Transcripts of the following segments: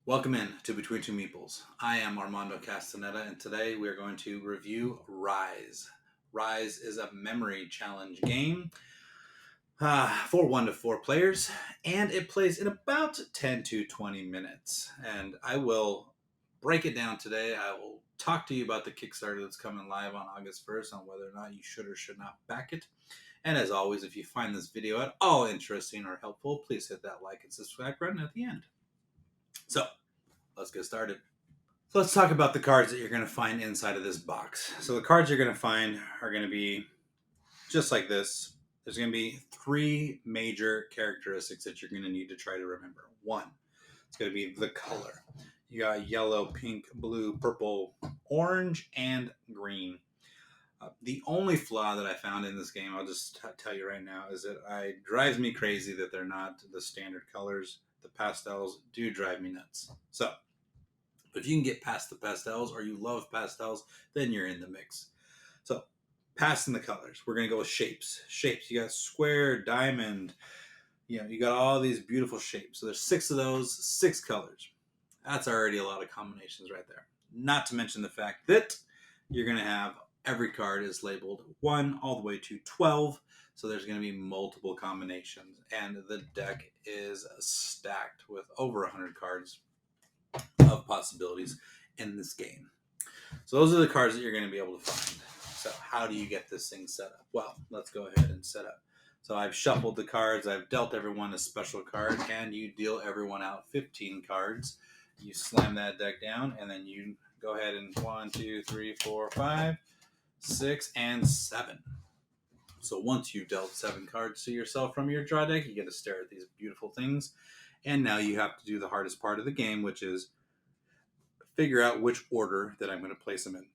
Welcome in to Between Two Meeples. I am Armando Castaneda, and today we are going to review Rize. Rize is a memory challenge game for 1 to 4 players, and it plays in about 10 to 20 minutes. And I will break it down today. I will talk to you about the Kickstarter that's coming live on August 1st on whether or not you should or should not back it. And as always, if you find this video at all interesting or helpful, please hit that like and subscribe button at the end. So, let's get started. So let's talk about the cards that you're going to find inside of this box. So the cards you're going to find are going to be just like this. There's going to be 3 major characteristics that you're going to need to try to remember. One, it's going to be the color. You got yellow, pink, blue, purple, orange, and green. The only flaw that I found in this game, I'll just tell you right now, is that it drives me crazy that they're not the standard colors. The pastels do drive me nuts. So, if you can get past the pastels or you love pastels, then you're in the mix. So, passing the colors, we're going to go with shapes. Shapes, you got square, diamond, you got all these beautiful shapes. So, there's 6 of those, 6 colors. That's already a lot of combinations right there. Not to mention the fact that you're going to have every card is labeled 1 all the way to 12. So there's going to be multiple combinations. And the deck is stacked with over 100 cards of possibilities in this game. So those are the cards that you're going to be able to find. So how do you get this thing set up? Well, let's go ahead and set up. So I've shuffled the cards. I've dealt everyone a special card. And you deal everyone out 15 cards. You slam that deck down. And then you go ahead and 1, 2, 3, 4, 5, 6, and 7. So once you've dealt 7 cards to yourself from your draw deck, you get to stare at these beautiful things. And now you have to do the hardest part of the game, which is figure out which order that I'm going to place them in.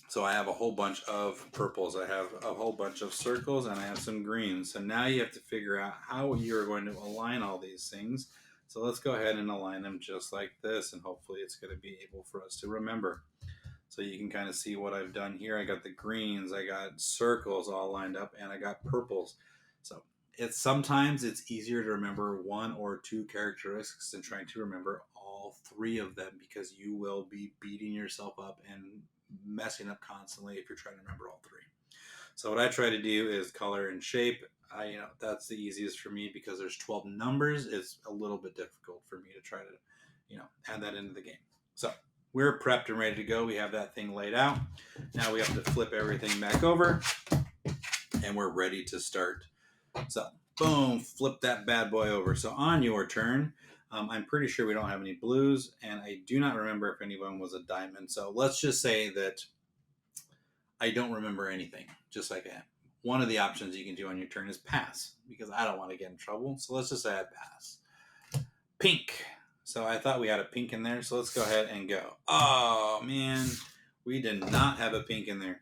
So I have a whole bunch of purples, I have a whole bunch of circles, and I have some greens. So now you have to figure out how you're going to align all these things. So let's go ahead and align them just like this, and hopefully it's going to be able for us to remember. So you can kind of see what I've done here. I got the greens, I got circles all lined up, and I got purples. So sometimes it's easier to remember 1 or 2 characteristics than trying to remember all 3 of them, because you will be beating yourself up and messing up constantly if you're trying to remember all 3. So what I try to do is color and shape. That's the easiest for me because there's 12 numbers. It's a little bit difficult for me to try to, add that into the game. So we're prepped and ready to go. We have that thing laid out. Now we have to flip everything back over, and we're ready to start. So, boom, flip that bad boy over. So on your turn, I'm pretty sure we don't have any blues, and I do not remember if anyone was a diamond. So let's just say that I don't remember anything, just like I am. One of the options you can do on your turn is pass, because I don't want to get in trouble. So let's just say I pass. Pink. So I thought we had a pink in there, so let's go ahead and go. Oh, man, we did not have a pink in there.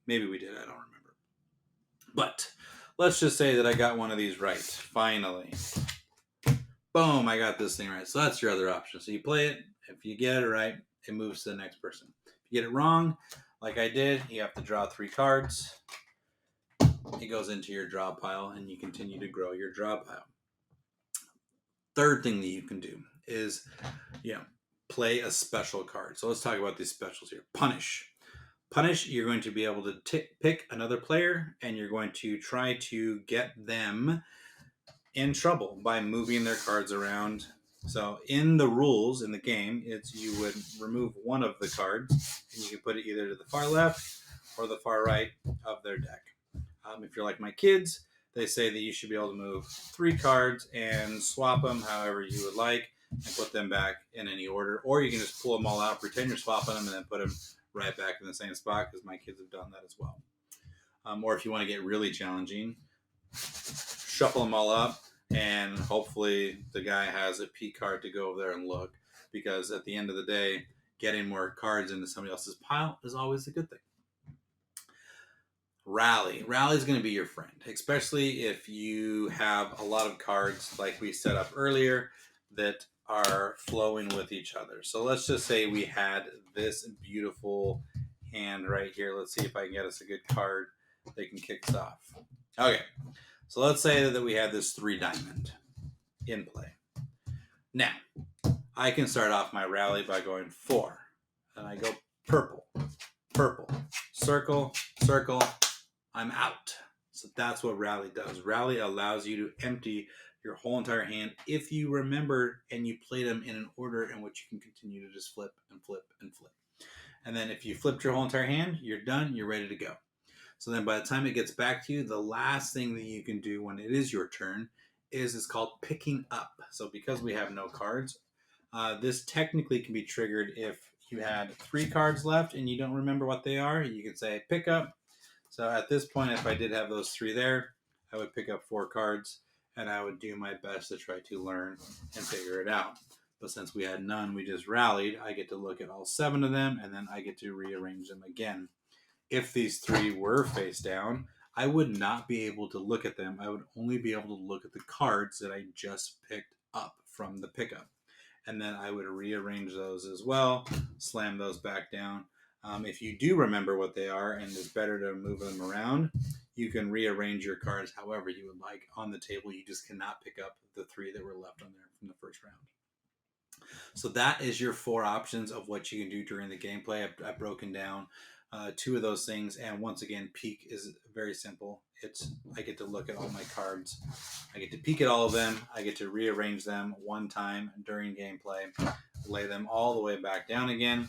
Maybe we did, I don't remember. But let's just say that I got one of these right, finally. Boom, I got this thing right. So that's your other option. So you play it. If you get it right, it moves to the next person. If you get it wrong, like I did, you have to draw 3 cards. It goes into your draw pile, and you continue to grow your draw pile. Third thing that you can do is, play a special card. So let's talk about these specials here. Punish. Punish, you're going to be able to pick another player, and you're going to try to get them in trouble by moving their cards around. So in the rules in the game, you would remove one of the cards, and you can put it either to the far left or the far right of their deck. If you're like my kids, they say that you should be able to move 3 cards and swap them however you would like and put them back in any order. Or you can just pull them all out, pretend you're swapping them, and then put them right back in the same spot, because my kids have done that as well. Or if you want to get really challenging, shuffle them all up, and hopefully the guy has a P card to go over there and look, because at the end of the day, getting more cards into somebody else's pile is always a good thing. Rally. Rally is going to be your friend, especially if you have a lot of cards like we set up earlier that are flowing with each other. So let's just say we had this beautiful hand right here. Let's see if I can get us a good card that can kick us off. Okay, so let's say that we had this 3 diamond in play. Now, I can start off my rally by going 4. And I go purple, purple, circle, circle, I'm out. So that's what rally does. Rally allows you to empty your whole entire hand if you remember and you play them in an order in which you can continue to just flip and flip and flip. And then if you flipped your whole entire hand, you're done, you're ready to go. So then by the time it gets back to you, the last thing that you can do when it is your turn is it's called picking up. So because we have no cards, this technically can be triggered if you had 3 cards left and you don't remember what they are. You can say pick up. So at this point, if I did have those 3 there, I would pick up 4 cards and I would do my best to try to learn and figure it out. But since we had none, we just rallied. I get to look at all 7 of them and then I get to rearrange them again. If these 3 were face down, I would not be able to look at them. I would only be able to look at the cards that I just picked up from the pickup. And then I would rearrange those as well, slam those back down. If you do remember what they are and it's better to move them around, you can rearrange your cards however you would like on the table. You just cannot pick up the 3 that were left on there from the first round. So that is your 4 options of what you can do during the gameplay. I've broken down 2 of those things, and once again, peek is very simple. I get to look at all my cards. I get to peek at all of them. I get to rearrange them one time during gameplay, lay them all the way back down again,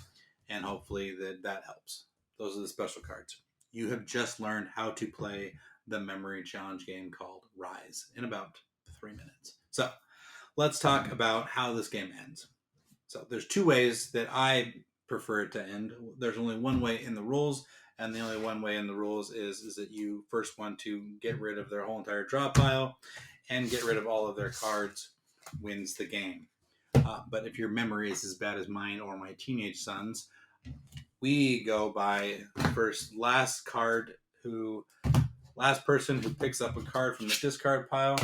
and hopefully that helps. Those are the special cards. You have just learned how to play the memory challenge game called Rize in about 3 minutes. So let's talk about how this game ends. So there's 2 ways that I prefer it to end. There's only one way in the rules, and the only one way in the rules is that you first want to get rid of their whole entire draw pile and get rid of all of their cards wins the game. But if your memory is as bad as mine or my teenage son's, we go by last person who picks up a card from the discard pile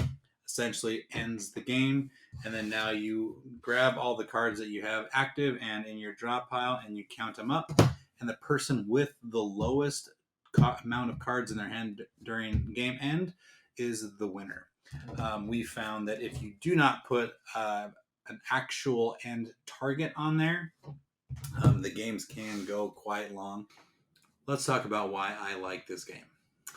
essentially ends the game. And then now you grab all the cards that you have active and in your draw pile and you count them up. And the person with the lowest amount of cards in their hand during game end is the winner. We found that if you do not put an actual end target on there, the games can go quite long. Let's talk about why I like this game.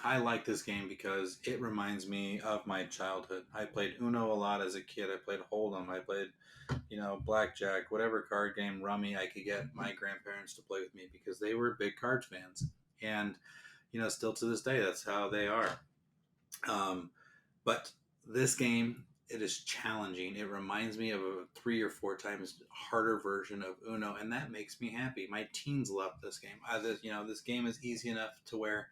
I like this game because it reminds me of my childhood. I played Uno a lot as a kid. I played Hold'em. I played, blackjack, whatever card game, rummy I could get my grandparents to play with me because they were big cards fans. And, still to this day, that's how they are. But this game, it is challenging. It reminds me of a 3 or 4 times harder version of Uno, and that makes me happy. My teens love this game. This game is easy enough to where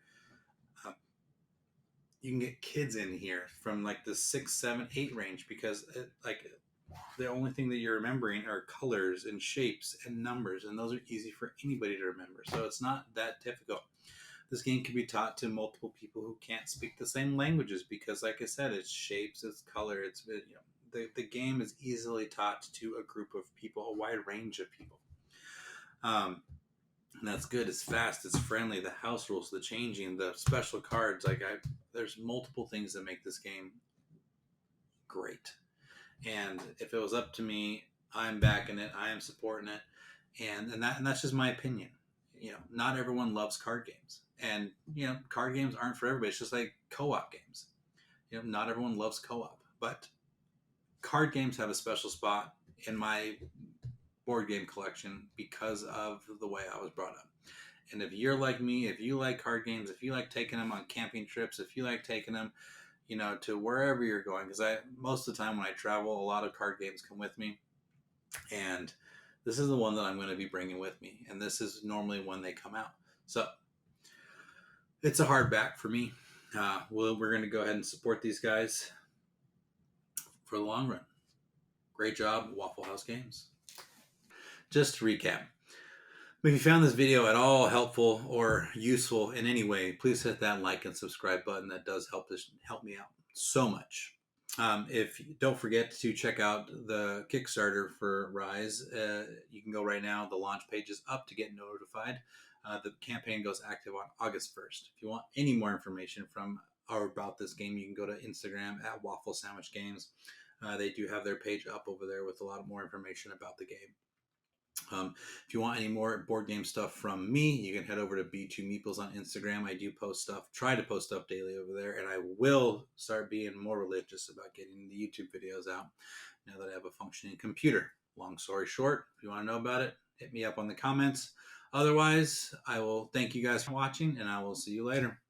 you can get kids in here from like the 6, 7, 8 range because the only thing that you're remembering are colors and shapes and numbers, and those are easy for anybody to remember. So it's not that difficult. This game can be taught to multiple people who can't speak the same languages because, like I said, it's shapes, it's color, the game is easily taught to a group of people, a wide range of people. And that's good. It's fast. It's friendly. The house rules, the changing, the special cards. There's multiple things that make this game great. And if it was up to me, I'm backing it. I am supporting it. And that's just my opinion. Not everyone loves card games, and card games aren't for everybody. It's just like co-op games. Not everyone loves co-op, but card games have a special spot in my board game collection because of the way I was brought up. And if you're like me, if you like card games, if you like taking them on camping trips, if you like taking them, to wherever you're going, because most of the time when I travel, a lot of card games come with me, and this is the one that I'm going to be bringing with me, and this is normally when they come out. So it's a hard back for me. We're going to go ahead and support these guys for the long run. Great job, Waffle House Games. Just to recap, if you found this video at all helpful or useful in any way, please hit that like and subscribe button. That does help me out so much. Don't forget to check out the Kickstarter for Rize. You can go right now. The launch page is up to get notified. The campaign goes active on August 1st. If you want any more information from or about this game, you can go to Instagram at Waffle Sandwich Games. They do have their page up over there with a lot more information about the game. If you want any more board game stuff from me, you can head over to B2 Meeples on Instagram. I do post stuff, try to post stuff daily over there, and I will start being more religious about getting the YouTube videos out now that I have a functioning computer. Long story short, if you want to know about it, hit me up on the comments. Otherwise, I will thank you guys for watching, and I will see you later.